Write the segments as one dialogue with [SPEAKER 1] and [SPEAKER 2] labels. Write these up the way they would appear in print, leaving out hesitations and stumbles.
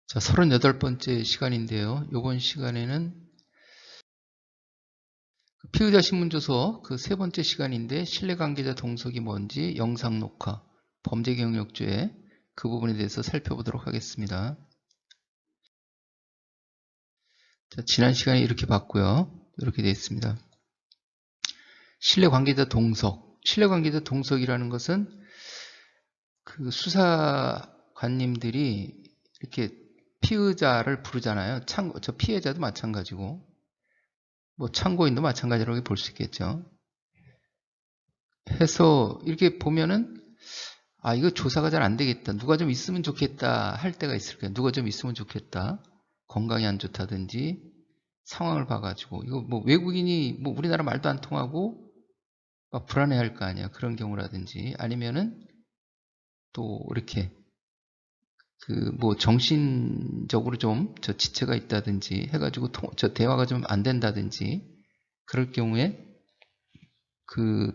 [SPEAKER 1] 자, 38번째 시간인데요. 이번 시간에는 피의자 신문조서 그 세 번째 시간인데 신뢰관계자 동석이 뭔지 영상 녹화, 범죄 경력죄 그 부분에 대해서 살펴보도록 하겠습니다. 자, 지난 시간에 이렇게 봤고요. 이렇게 되어 있습니다. 신뢰관계자 동석. 신뢰관계자 동석이라는 것은 그 수사관님들이 이렇게 피의자를 부르잖아요. 저 피해자도 마찬가지고 뭐 참고인도 마찬가지라고 볼 수 있겠죠. 해서 이렇게 보면은 이거 조사가 잘 안 되겠다. 누가 좀 있으면 좋겠다 할 때가 있을 거예요. 누가 좀 있으면 좋겠다. 건강이 안 좋다든지 상황을 봐가지고 이거 뭐 외국인이 뭐 우리나라 말도 안 통하고 막 불안해할 거 아니야. 그런 경우라든지 아니면은 또 이렇게 그 뭐 정신적으로 좀 저 지체가 있다든지 해가지고 저 대화가 좀 안 된다든지 그럴 경우에 그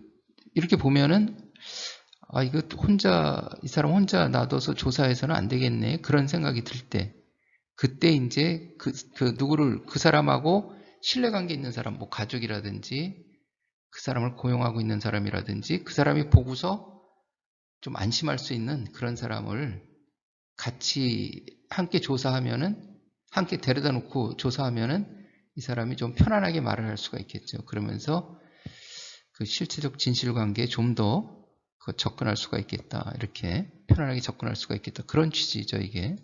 [SPEAKER 1] 이렇게 보면은 이거 이 사람 혼자 놔둬서 조사해서는 안 되겠네. 그런 생각이 들 때, 그때 이제 그 사람하고 신뢰관계 있는 사람, 뭐 가족이라든지, 그 사람을 고용하고 있는 사람이라든지, 그 사람이 보고서 좀 안심할 수 있는 그런 사람을 같이 함께 조사하면은, 함께 데려다 놓고 조사하면은 이 사람이 좀 편안하게 말을 할 수가 있겠죠. 그러면서 그 실체적 진실관계에 좀 더 접근할 수가 있겠다. 이렇게 편안하게 접근할 수가 있겠다. 그런 취지죠, 이게.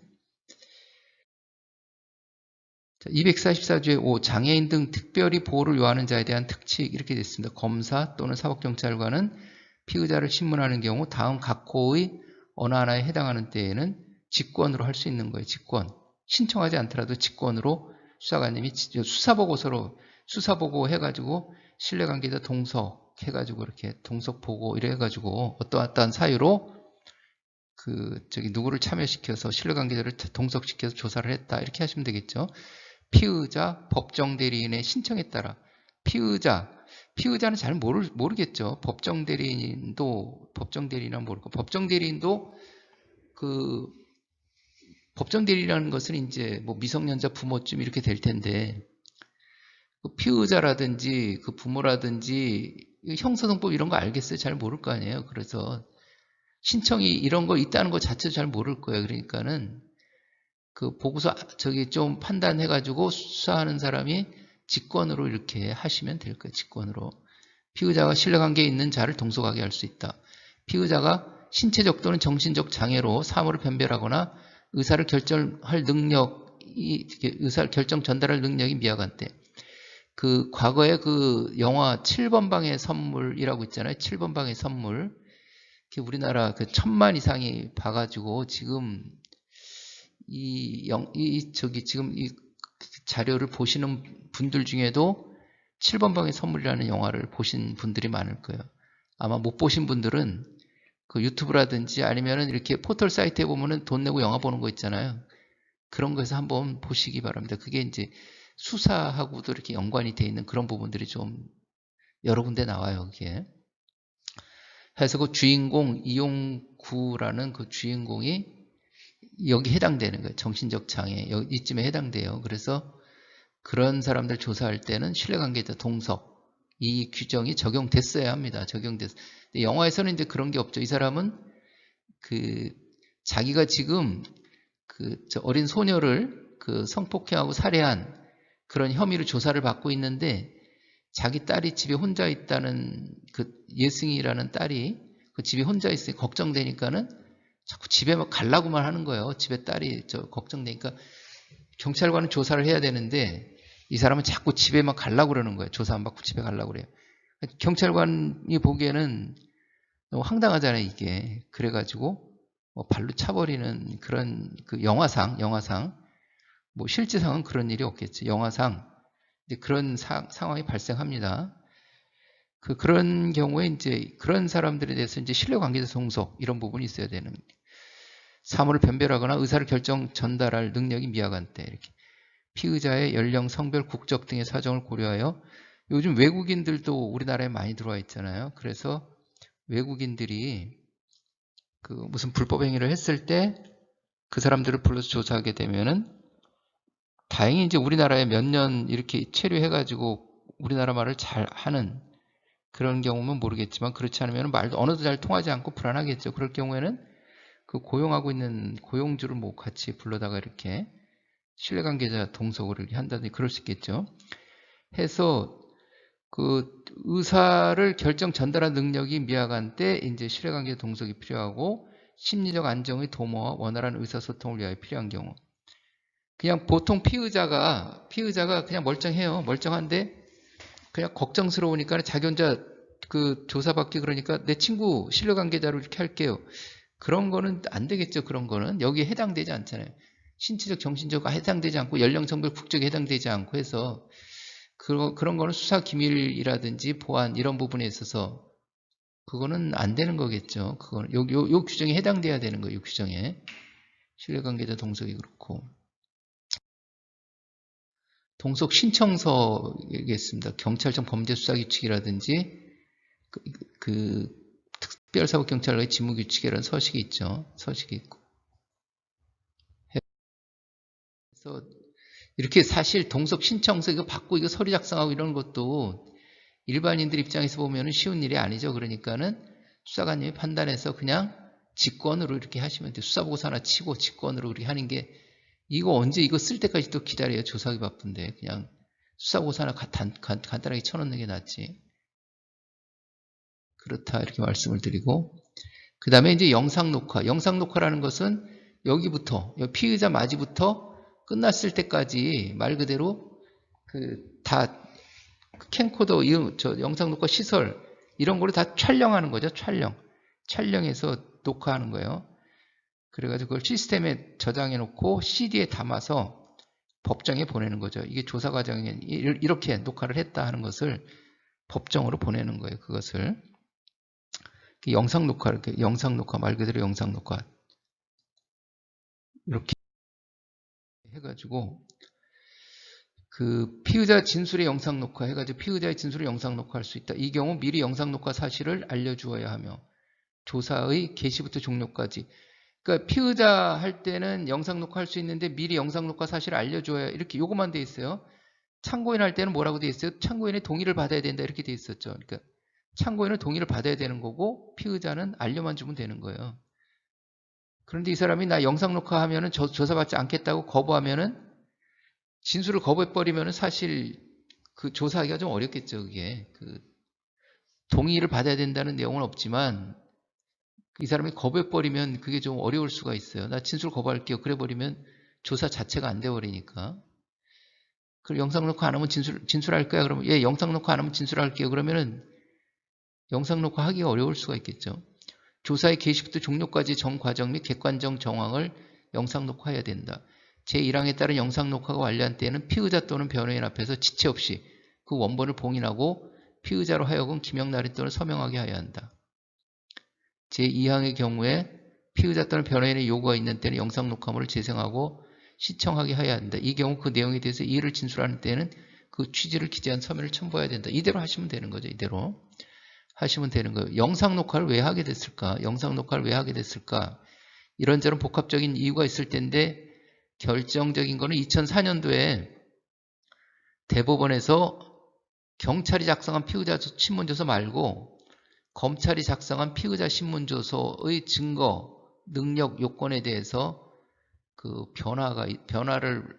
[SPEAKER 1] 244조의 5. 장애인 등 특별히 보호를 요하는 자에 대한 특칙 이렇게 됐습니다. 검사 또는 사법경찰관은 피의자를 신문하는 경우 다음 각 호의 어느 하나에 해당하는 때에는 직권으로 할 수 있는 거예요. 직권. 신청하지 않더라도 직권으로 수사관님이 수사보고서로 수사보고 해가지고 신뢰관계자 동석 해가지고 이렇게 동석보고 이래 해가지고 어떠한 사유로 누구를 참여시켜서 신뢰관계자를 동석시켜서 조사를 했다 이렇게 하시면 되겠죠. 피의자, 법정대리인의 신청에 따라 피의자는 잘 모르겠죠. 법정대리인은 모르고 법정대리인도 법정대리라는 것은 이제 뭐 미성년자 부모쯤 이렇게 될 텐데 그 피의자라든지 그 부모라든지 형사소송법 이런 거 알겠어요? 잘 모를 거 아니에요. 그래서 신청이 이런 거 있다는 것 자체도 잘 모를 거예요. 그러니까는 그 보고서 좀 판단해가지고 수사하는 사람이 직권으로 이렇게 하시면 될 거예요. 직권으로. 피의자가 신뢰관계에 있는 자를 동석하게 할 수 있다. 피의자가 신체적 또는 정신적 장애로 사물을 변별하거나 의사를 결정할 의사를 결정 전달할 능력이 미약한 때. 과거에 영화 7번 방의 선물이라고 있잖아요. 7번 방의 선물. 우리나라 1000만 이상이 봐가지고 지금 지금 이 자료를 보시는 분들 중에도 7번 방의 선물이라는 영화를 보신 분들이 많을 거예요. 아마 못 보신 분들은 유튜브라든지 아니면은 이렇게 포털 사이트에 보면은 돈 내고 영화 보는 거 있잖아요. 그런 거에서 한번 보시기 바랍니다. 그게 이제 수사하고도 이렇게 연관이 돼 있는 그런 부분들이 좀 여러 군데 나와요, 그게. 그래서 그 주인공 이용구라는 그 주인공이 여기 해당되는 거예요. 정신적 장애 이쯤에 해당돼요. 그래서 그런 사람들 조사할 때는 신뢰관계자 동석 이 규정이 적용됐어야 합니다. 적용됐어. 영화에서는 이제 그런 게 없죠. 이 사람은 자기가 지금 어린 소녀를 성폭행하고 살해한 그런 혐의로 조사를 받고 있는데 자기 딸이 집에 혼자 있다는 예승이라는 딸이 집에 혼자 있으니 걱정되니까는 자꾸 집에 막 가려고만 하는 거예요. 집에 딸이 걱정되니까 경찰관은 조사를 해야 되는데 이 사람은 자꾸 집에 막 가려고 그러는 거예요. 조사 안 받고 집에 가려고 그래요. 경찰관이 보기에는 너무 황당하잖아요, 이게. 그래가지고 뭐 발로 차버리는 그런 영화상 뭐 실제상은 그런 일이 없겠죠. 영화상 이제 그런 상황이 발생합니다. 그런 경우에 이제 그런 사람들에 대해서 이제 신뢰관계자 동석 이런 부분이 있어야 되는 사물을 변별하거나 의사를 결정 전달할 능력이 미약한 때 이렇게 피의자의 연령, 성별, 국적 등의 사정을 고려하여 요즘 외국인들도 우리나라에 많이 들어와 있잖아요. 그래서 외국인들이 무슨 불법 행위를 했을 때 그 사람들을 불러서 조사하게 되면은 다행히 이제 우리나라에 몇 년 이렇게 체류해가지고 우리나라 말을 잘 하는 그런 경우면 모르겠지만, 그렇지 않으면 말도 언어도 잘 통하지 않고 불안하겠죠. 그럴 경우에는 그 고용하고 있는 고용주를 뭐 같이 불러다가 이렇게 신뢰관계자 동석을 이렇게 한다든지 그럴 수 있겠죠. 해서 그 의사를 결정 전달한 능력이 미약한 때 이제 신뢰관계 동석이 필요하고, 심리적 안정의 도모와 원활한 의사소통을 위하여 필요한 경우, 그냥 보통 피의자가 그냥 멀쩡해요. 멀쩡한데 그냥 걱정스러우니까 자기 혼자 그 조사받기, 그러니까 내 친구 신뢰관계자로 이렇게 할게요. 그런 거는 안 되겠죠. 그런 거는 여기에 해당되지 않잖아요. 신체적, 정신적 해당되지 않고 연령, 성별, 국적에 해당되지 않고 해서 그런 거는 수사 기밀이라든지 보안 이런 부분에 있어서 그거는 안 되는 거겠죠. 그거는 요 규정에 해당돼야 되는 거예요. 요 규정에. 신뢰관계자 동석이 그렇고. 동석 신청서겠습니다. 경찰청 범죄수사규칙이라든지 그 특별사법경찰관의 직무규칙이라는 서식이 있죠. 서식이 있고. 그래서 이렇게 사실 동석 신청서 이거 받고 이거 서류 작성하고 이런 것도 일반인들 입장에서 보면 쉬운 일이 아니죠. 그러니까는 수사관님이 판단해서 그냥 직권으로 이렇게 하시면 돼요. 수사보고서 하나 치고 직권으로 이렇게 하는 게, 이거 언제 이거 쓸 때까지 또 기다려요. 조사하기 바쁜데 그냥 수사보고서 하나 간단하게 쳐놓는 게 낫지. 그렇다 이렇게 말씀을 드리고, 그 다음에 이제 영상 녹화라는 것은 여기부터 피의자 맞이부터 끝났을 때까지 말 그대로 다 캠코더, 영상 녹화 시설 이런 거를 다 촬영하는 거죠. 촬영해서 녹화하는 거예요. 그래가지고 그걸 시스템에 저장해 놓고 CD에 담아서 법정에 보내는 거죠. 이게 조사 과정에 이렇게 녹화를 했다 하는 것을 법정으로 보내는 거예요. 그것을 영상 녹화, 이렇게 영상 녹화, 말 그대로 영상 녹화 이렇게 해가지고 그 피의자 진술의 영상 녹화 해가지고 피의자의 진술을 영상 녹화할 수 있다. 이 경우 미리 영상 녹화 사실을 알려주어야 하며 조사의 개시부터 종료까지. 그러니까 피의자 할 때는 영상 녹화할 수 있는데 미리 영상 녹화 사실을 알려줘야, 이렇게 요것만 돼 있어요. 참고인 할 때는 뭐라고 돼 있어요? 참고인의 동의를 받아야 된다 이렇게 돼 있었죠. 그러니까 참고인은 동의를 받아야 되는 거고 피의자는 알려만 주면 되는 거예요. 그런데 이 사람이 나 영상 녹화하면은 조사받지 않겠다고 거부하면은, 진술을 거부해버리면은 사실 그 조사하기가 좀 어렵겠죠. 그게 동의를 받아야 된다는 내용은 없지만 이 사람이 거부해버리면 그게 좀 어려울 수가 있어요. 나 진술 거부할게요. 그래버리면 조사 자체가 안 돼버리니까. 그리고 영상 녹화 안 하면 진술할 거야. 그러면 예, 영상 녹화 안 하면 진술할게요. 그러면은 영상 녹화 하기가 어려울 수가 있겠죠. 조사의 개시부터 종료까지 전 과정 및 객관적 정황을 영상 녹화해야 된다. 제1항에 따른 영상 녹화가 완료한 때에는 피의자 또는 변호인 앞에서 지체 없이 그 원본을 봉인하고 피의자로 하여금 기명 날인 또는 서명하게 하여야 한다. 제2항의 경우에 피의자 또는 변호인의 요구가 있는 때는 영상 녹화물을 재생하고 시청하게 하여야 한다. 이 경우 그 내용에 대해서 이의를 진술하는 때는 그 취지를 기재한 서면을 첨부해야 된다. 이대로 하시면 되는 거죠. 이대로 하시면 되는 거예요. 영상 녹화를 왜 하게 됐을까? 영상 녹화를 왜 하게 됐을까? 이런저런 복합적인 이유가 있을 텐데 결정적인 거는 2004년도에 대법원에서 경찰이 작성한 피의자 신문조서 말고 검찰이 작성한 피의자 신문조서의 증거, 능력, 요건에 대해서 그 변화를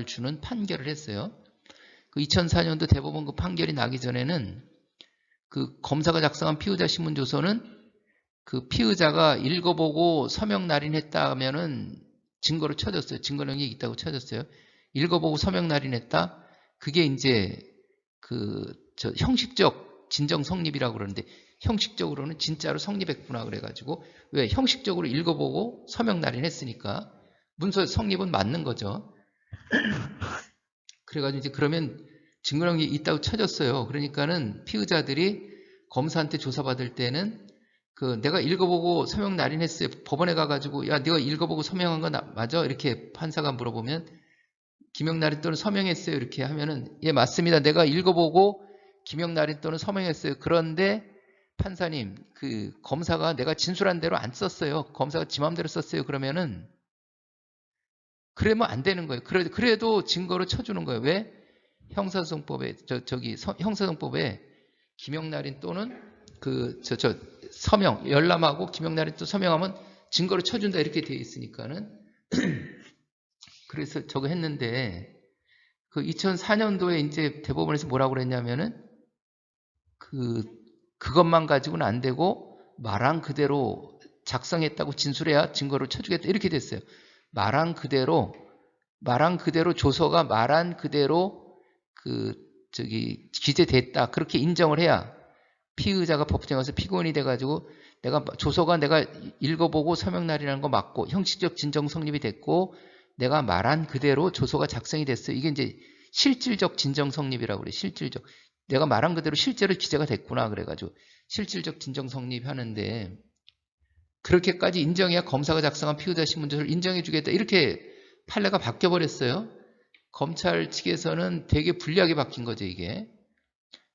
[SPEAKER 1] 주는 판결을 했어요. 그 2004년도 대법원 그 판결이 나기 전에는 그 검사가 작성한 피의자 신문조서는 그 피의자가 읽어보고 서명 날인했다 하면은 증거로 쳐졌어요. 증거 능력이 있다고 쳐졌어요. 읽어보고 서명 날인했다. 그게 이제 형식적 진정 성립이라고 그러는데, 형식적으로는 진짜로 성립했구나 그래가지고, 왜 형식적으로 읽어보고 서명 날인했으니까 문서 성립은 맞는 거죠. 그래가지고 이제 그러면 증거 능력이 있다고 쳐졌어요. 그러니까는 피의자들이 검사한테 조사받을 때는 내가 읽어보고 서명 날인했어요. 법원에 가가지고 야 네가 읽어보고 서명한 거 맞아? 이렇게 판사가 물어보면 기명 날인 또는 서명했어요. 이렇게 하면은 예 맞습니다. 내가 읽어보고 기명 날인 또는 서명했어요. 그런데 판사님, 그 검사가 내가 진술한 대로 안 썼어요. 검사가 지 마음대로 썼어요. 그러면은 그러면 안 되는 거예요. 그래도 증거로 쳐주는 거예요. 왜? 형사소송법에 형사소송법에 김영란인 또는 서명 열람하고 김영란이 또 서명하면 증거로 쳐준다 이렇게 돼 있으니까는 그래서 저거 했는데 그 2004년도에 이제 대법원에서 뭐라고 그랬냐면은 그것만 가지고는 안 되고 말한 그대로 작성했다고 진술해야 증거를 쳐주겠다 이렇게 됐어요. 말한 그대로 조서가 말한 그대로 기재됐다 그렇게 인정을 해야 피의자가 법정에 와서 피고인이 돼가지고 조서가 내가 읽어보고 서명날이라는 거 맞고 형식적 진정 성립이 됐고 내가 말한 그대로 조서가 작성이 됐어요. 이게 이제 실질적 진정 성립이라고 그래. 실질적. 내가 말한 그대로 실제로 기재가 됐구나 그래가지고 실질적 진정 성립하는데 그렇게까지 인정해야 검사가 작성한 피의자 신문조서를 인정해주겠다 이렇게 판례가 바뀌어버렸어요. 검찰 측에서는 되게 불리하게 바뀐 거죠 이게.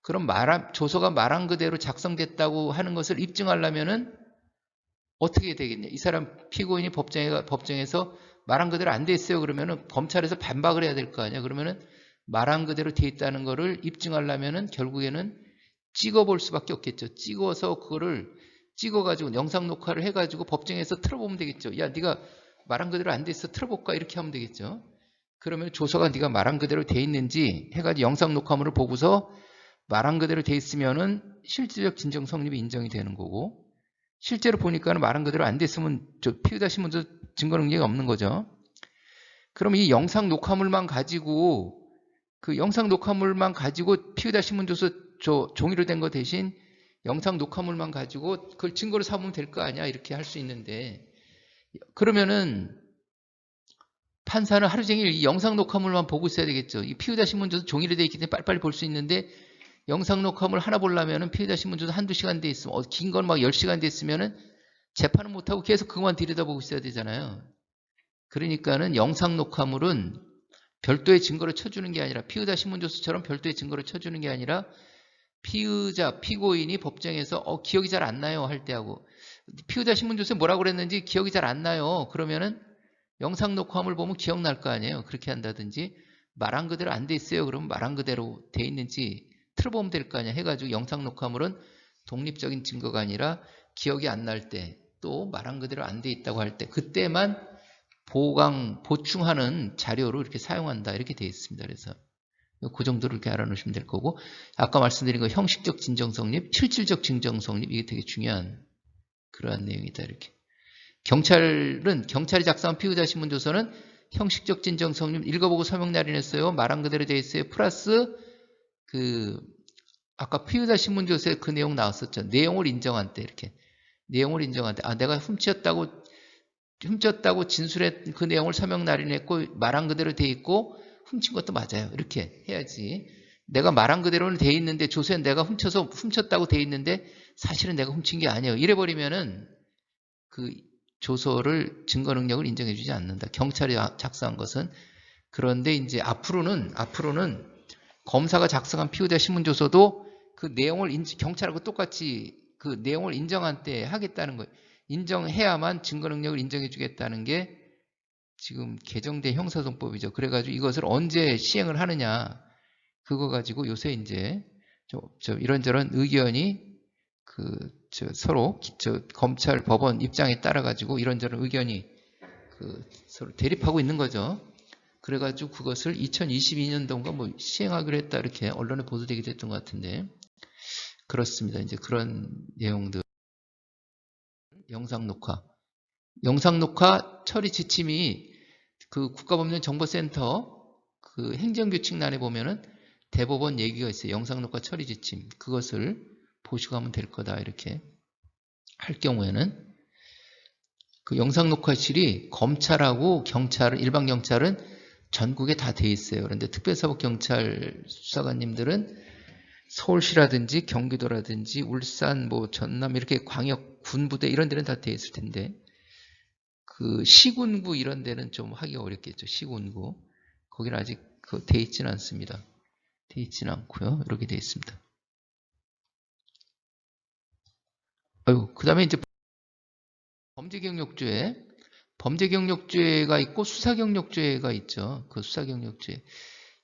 [SPEAKER 1] 그럼 조서가 말한 그대로 작성됐다고 하는 것을 입증하려면은 어떻게 되겠냐? 이 사람 피고인이 법정에서 말한 그대로 안 돼 있어요. 그러면은 검찰에서 반박을 해야 될 거 아니야. 그러면은 말한 그대로 돼 있다는 거를 입증하려면은 결국에는 찍어볼 수밖에 없겠죠. 찍어서 그거를 찍어가지고 영상 녹화를 해가지고 법정에서 틀어보면 되겠죠. 야, 네가 말한 그대로 안 돼 있어. 틀어볼까? 이렇게 하면 되겠죠. 그러면 조서가 네가 말한 그대로 돼 있는지 해가지고 영상 녹화물을 보고서 말한 그대로 돼 있으면은 실질적 진정 성립이 인정이 되는 거고 실제로 보니까는 말한 그대로 안 됐으면 피의자 신문조 증거 능력이 없는 거죠. 그럼 이 영상 녹화물만 가지고 피의자 신문조서 종이로 된 거 대신 영상 녹화물만 가지고 그걸 증거로 삼으면 될 거 아니야 이렇게 할 수 있는데 그러면은 판사는 하루 종일 이 영상 녹화물만 보고 있어야 되겠죠. 이 피의자 신문조서 종이로 돼 있기 때문에 빨리빨리 볼 수 있는데 영상 녹화물 하나 보려면은 피의자 신문조서 한두 시간 돼 있으면 긴 건 막 10시간 돼 있으면은 재판을 못 하고 계속 그것만 들여다보고 있어야 되잖아요. 그러니까는 영상 녹화물은 별도의 증거를 쳐주는 게 아니라 피의자 신문조서처럼 별도의 증거를 쳐주는 게 아니라 피고인이 법정에서 기억이 잘 안 나요 할 때 하고 피의자 신문조서에 뭐라고 그랬는지 기억이 잘 안 나요. 그러면은 영상 녹화물 보면 기억날 거 아니에요. 그렇게 한다든지 말한 그대로 안 돼 있어요. 그러면 말한 그대로 돼 있는지 틀어보면 될 거 아니야 해가지고 영상 녹화물은 독립적인 증거가 아니라 기억이 안 날 때 또 말한 그대로 안 돼 있다고 할 때 그때만 보충하는 자료로 이렇게 사용한다 이렇게 되어 있습니다. 그래서 그 정도로 이렇게 알아놓으시면 될 거고 아까 말씀드린 거 형식적 진정 성립, 실질적 진정 성립 이게 되게 중요한 그러한 내용이다 이렇게. 경찰이 작성한 피의자 신문조서는 형식적 진정 성립 읽어보고 서명 날인했어요. 말한 그대로 되어 있어요. 플러스 아까 피의자 신문조서에 그 내용 나왔었죠. 내용을 인정한 때 이렇게 내용을 인정한 때 내가 훔쳤다고 진술한 그 내용을 서명 날인했고 말한 그대로 돼 있고 훔친 것도 맞아요. 이렇게 해야지. 내가 말한 그대로는 돼 있는데 조서에 내가 훔쳤다고 돼 있는데 사실은 내가 훔친 게 아니에요. 이래버리면은 그 조서를 증거 능력을 인정해 주지 않는다. 경찰이 작성한 것은. 그런데 이제 앞으로는 검사가 작성한 피의자 신문조서도 그 내용을 경찰하고 똑같이 그 내용을 인정한 때 하겠다는 거예요. 인정해야만 증거 능력을 인정해 주겠다는 게 지금 개정된 형사소송법이죠. 그래가지고 이것을 언제 시행을 하느냐 그거 가지고 요새 이제 이런저런 의견이 서로 검찰 법원 입장에 따라 가지고 이런저런 의견이 서로 대립하고 있는 거죠. 그래가지고 그것을 2022년도인가 뭐 시행하기로 했다 이렇게 언론에 보도되기도 했던 것 같은데 그렇습니다. 이제 그런 내용들 영상 녹화 처리 지침이 그 국가법령정보센터 그 행정규칙란에 보면은 대법원 얘기가 있어요. 영상 녹화 처리 지침 그것을 보시고 하면 될 거다 이렇게 할 경우에는 그 영상 녹화실이 검찰하고 일반 경찰은 전국에 다 돼 있어요. 그런데 특별사법경찰 수사관님들은 서울시라든지 경기도라든지 울산, 전남 이렇게 광역 군부대 이런 데는 다 돼 있을 텐데 그 시군구 이런 데는 좀 하기가 어렵겠죠. 시군구 거기는 아직 돼 있지는 않습니다. 돼 있지는 않고요. 이렇게 돼 있습니다. 그 다음에 이제 범죄경력죄가 있고 수사경력죄가 있죠. 그 수사경력죄.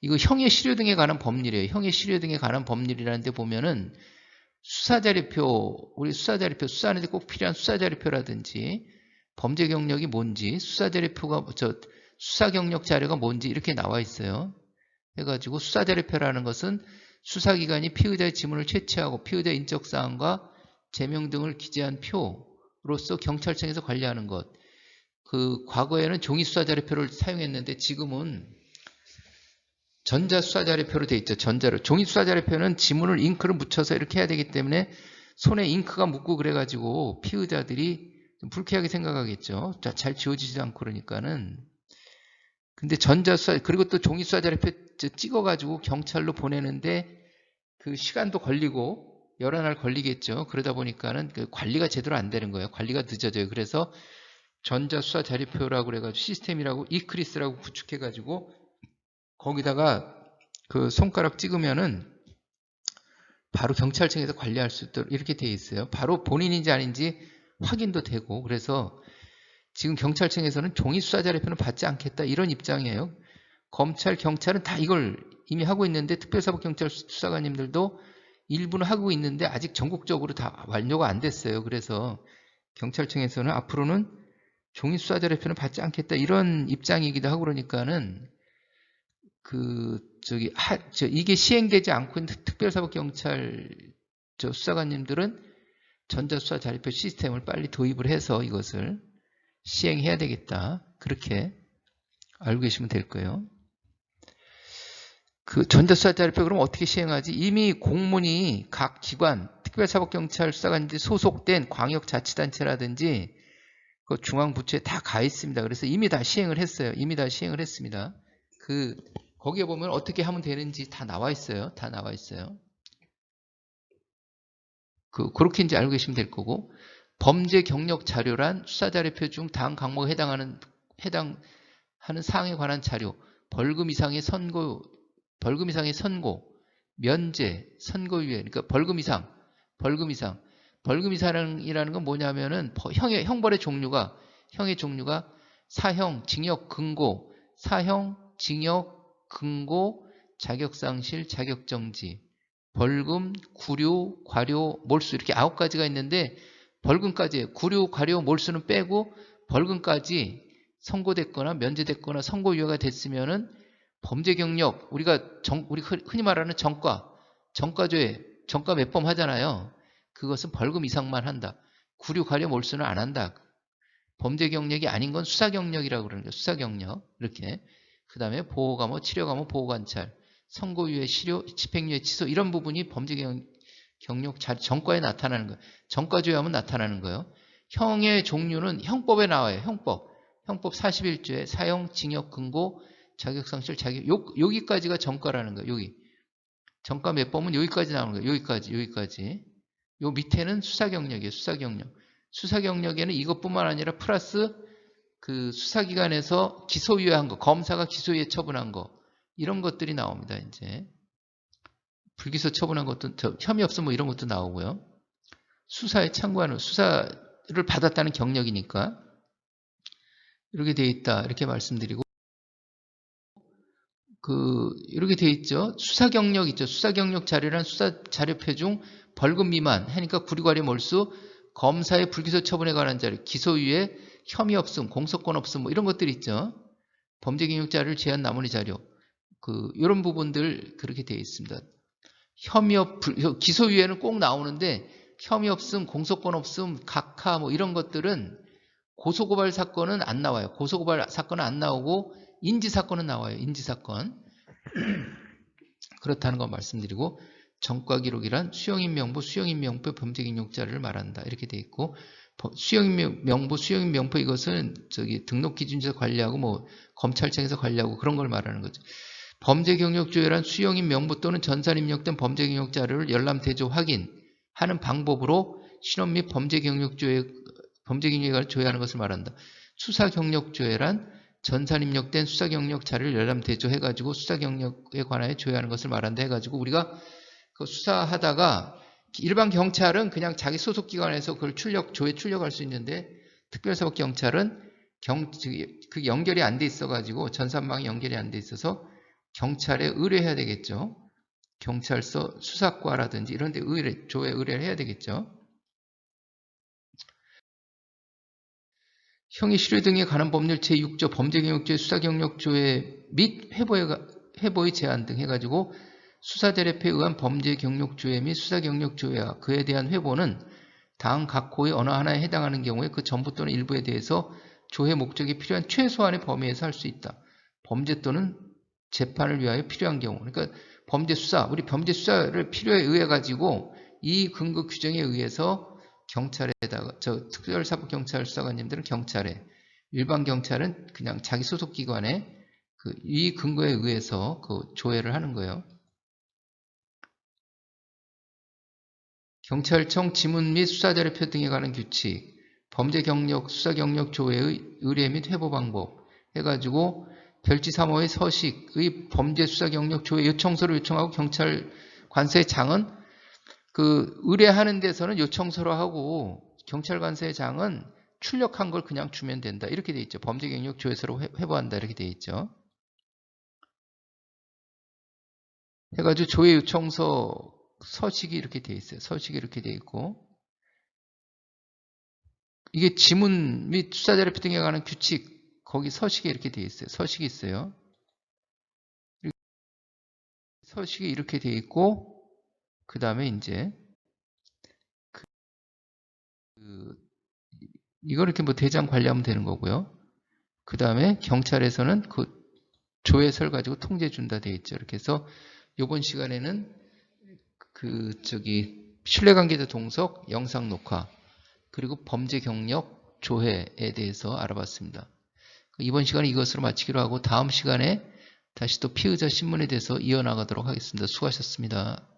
[SPEAKER 1] 이거 형의 실효 등에 관한 법률이에요. 형의 실효 등에 관한 법률이라는 데 보면은 수사자료표, 우리 수사자료표, 수사하는데 꼭 필요한 수사자료표라든지 범죄 경력이 뭔지, 수사 경력 자료가 뭔지 이렇게 나와 있어요. 해가지고 수사자료표라는 것은 수사기관이 피의자의 지문을 채취하고 피의자 인적사항과 제명 등을 기재한 표로서 경찰청에서 관리하는 것. 그 과거에는 종이 수사자료표를 사용했는데 지금은 전자수사자료표로 돼 있죠. 전자로. 종이 수사자료표는 지문을 잉크를 묻혀서 이렇게 해야 되기 때문에 손에 잉크가 묻고 그래가지고 피의자들이 좀 불쾌하게 생각하겠죠. 잘 지워지지 않고 그러니까는. 근데 전자수사, 그리고 또 종이 수사자료표 찍어가지고 경찰로 보내는데 그 시간도 걸리고 여러 날 걸리겠죠. 그러다 보니까는 그 관리가 제대로 안 되는 거예요. 관리가 늦어져요. 그래서 전자수사자료표라고 그래가지고 시스템이라고 이크리스라고 구축해가지고 거기다가 그 손가락 찍으면은 바로 경찰청에서 관리할 수 있도록 이렇게 되어 있어요. 바로 본인인지 아닌지 확인도 되고. 그래서 지금 경찰청에서는 종이 수사자료표는 받지 않겠다 이런 입장이에요. 검찰, 경찰은 다 이걸 이미 하고 있는데 특별사법경찰 수사관님들도 일부는 하고 있는데 아직 전국적으로 다 완료가 안 됐어요. 그래서 경찰청에서는 앞으로는 종이 수사자료표는 받지 않겠다 이런 입장이기도 하고 그러니까는 이게 시행되지 않고 있는 특별사법경찰 수사관님들은 전자수사자료표 시스템을 빨리 도입을 해서 이것을 시행해야 되겠다. 그렇게 알고 계시면 될 거예요. 그 전자수사자료표 그럼 어떻게 시행하지? 이미 공문이 각 기관, 특별사법경찰 수사관들이 소속된 광역자치단체라든지 그 중앙부처에 다 가 있습니다. 그래서 이미 다 시행을 했어요. 이미 다 시행을 했습니다. 거기에 보면 어떻게 하면 되는지 다 나와 있어요. 다 나와 있어요. 그렇게 이제 알고 계시면 될 거고, 범죄 경력 자료란 수사자료표 중 다음 항목에 해당하는 사항에 관한 자료, 벌금 이상의 선고, 면제, 선고유예, 그러니까 벌금 이상이라는 건 뭐냐면은 형벌의 종류가 사형, 징역, 금고, 자격상실, 자격정지, 벌금, 구류, 과료, 몰수 이렇게 9가지가 있는데 벌금까지 구류, 과료, 몰수는 빼고 벌금까지 선고됐거나 면제됐거나 선고유예가 됐으면은 범죄 경력 우리 흔히 말하는 정과죄 몇 번 하잖아요. 그것은 벌금 이상만 한다. 구류, 과료, 몰수는 안 한다. 범죄 경력이 아닌 건 수사 경력이라고 그러는 거예요. 수사 경력 이렇게. 그 다음에 보호감호, 치료감호, 보호관찰, 선고유예, 실효, 집행유예, 취소 이런 부분이 범죄 경력 정과에 나타나는 거예요. 정과죄하면 나타나는 거예요. 형의 종류는 형법에 나와요. 형법 41조에 사형, 징역, 금고, 자격상실, 여기까지가 정과라는 거예요. 여기 정과 몇 범은 여기까지 나오는 거예요. 여기까지. 요 밑에는 수사경력이에요. 수사경력에는 이것뿐만 아니라 플러스 그 수사기관에서 기소유예한 거, 검사가 기소유예 처분한 거 이런 것들이 나옵니다. 이제 불기소 처분한 것도 혐의 없음 뭐 이런 것도 나오고요. 수사에 참고하는 수사를 받았다는 경력이니까 이렇게 돼 있다 이렇게 말씀드리고 이렇게 돼 있죠. 수사경력 있죠. 수사경력 자료란 수사자료표 중 벌금 미만 하니까 구류과료 몰수 검사의 불기소 처분에 관한 자료 기소유예 혐의 없음 공소권 없음 뭐 이런 것들이 있죠. 범죄경력 자료를 제한 나머지 자료 이런 부분들 그렇게 되어 있습니다. 기소유예는 꼭 나오는데 혐의 없음 공소권 없음 각하 뭐 이런 것들은 고소고발 사건은 안 나와요. 고소고발 사건은 안 나오고 인지사건은 나와요. 인지사건. 그렇다는 거 말씀드리고 정과기록이란 수용인명부, 수용인명부 범죄경력자료를 말한다. 이렇게 돼 있고 수용인명부, 수용인명부 이것은 등록기준에서 관리하고 뭐 검찰청에서 관리하고 그런 걸 말하는 거죠. 범죄경력조회란 수용인명부 또는 전산 입력된 범죄경력자료를 열람대조 확인하는 방법으로 신원 및 범죄경력에 관한 조회하는 것을 말한다. 수사경력조회란 전산 입력된 수사경력 자료를 열람대조해가지고 수사경력에 관하여 조회하는 것을 말한다 해가지고 우리가 수사하다가 일반 경찰은 그냥 자기 소속 기관에서 그걸 조회 출력할 수 있는데 특별사법경찰은 그 연결이 안 돼 있어가지고 전산망이 연결이 안 돼 있어서 경찰에 의뢰해야 되겠죠. 경찰서 수사과라든지 이런 데 조회 의뢰를 해야 되겠죠. 형이 실효 등에 관한 법률 제6조 범죄경력조회 수사경력조회 및 회보의 제한 등 해가지고 수사대례표에 의한 범죄경력조회 및 수사경력조회와 그에 대한 회보는 다음 각 고의 어느 하나에 해당하는 경우에 그 전부 또는 일부에 대해서 조회 목적이 필요한 최소한의 범위에서 할 수 있다. 범죄 또는 재판을 위하여 필요한 경우. 그러니까 우리 범죄 수사를 필요에 의해 가지고 이 근거 규정에 의해서 경찰에다가 특별사법경찰 수사관님들은 경찰에, 일반 경찰은 그냥 자기 소속 기관에 이 근거에 의해서 조회를 하는 거예요. 경찰청 지문 및 수사대례표 등에 관한 규칙, 범죄경력, 수사경력 조회의 의뢰 및 회보 방법 해가지고 별지 3호의 서식의 범죄 수사경력 조회 요청서를 요청하고 경찰 관서의 장은 의뢰하는 데서는 요청서로 하고 경찰 관서의 장은 출력한 걸 그냥 주면 된다. 이렇게 돼 있죠. 범죄경력 조회서로 회보한다. 이렇게 돼 있죠. 해가지고 조회 요청서 서식이 이렇게 돼 있어요. 서식이 이렇게 돼 있고 이게 지문 및 수사대례표 등에 관한 규칙 거기 서식에 이렇게 돼 있어요. 서식이 있어요. 서식이 이렇게 돼 있고 그 다음에 이제 이걸 이렇게 뭐 대장 관리하면 되는 거고요. 그 다음에 경찰에서는 그 조회서를 가지고 통제 준다 돼 있죠. 이렇게 해서 이번 시간에는 신뢰관계자 동석 영상 녹화 그리고 범죄 경력 조회에 대해서 알아봤습니다. 이번 시간에 이것으로 마치기로 하고 다음 시간에 다시 또 피의자 신문에 대해서 이어나가도록 하겠습니다. 수고하셨습니다.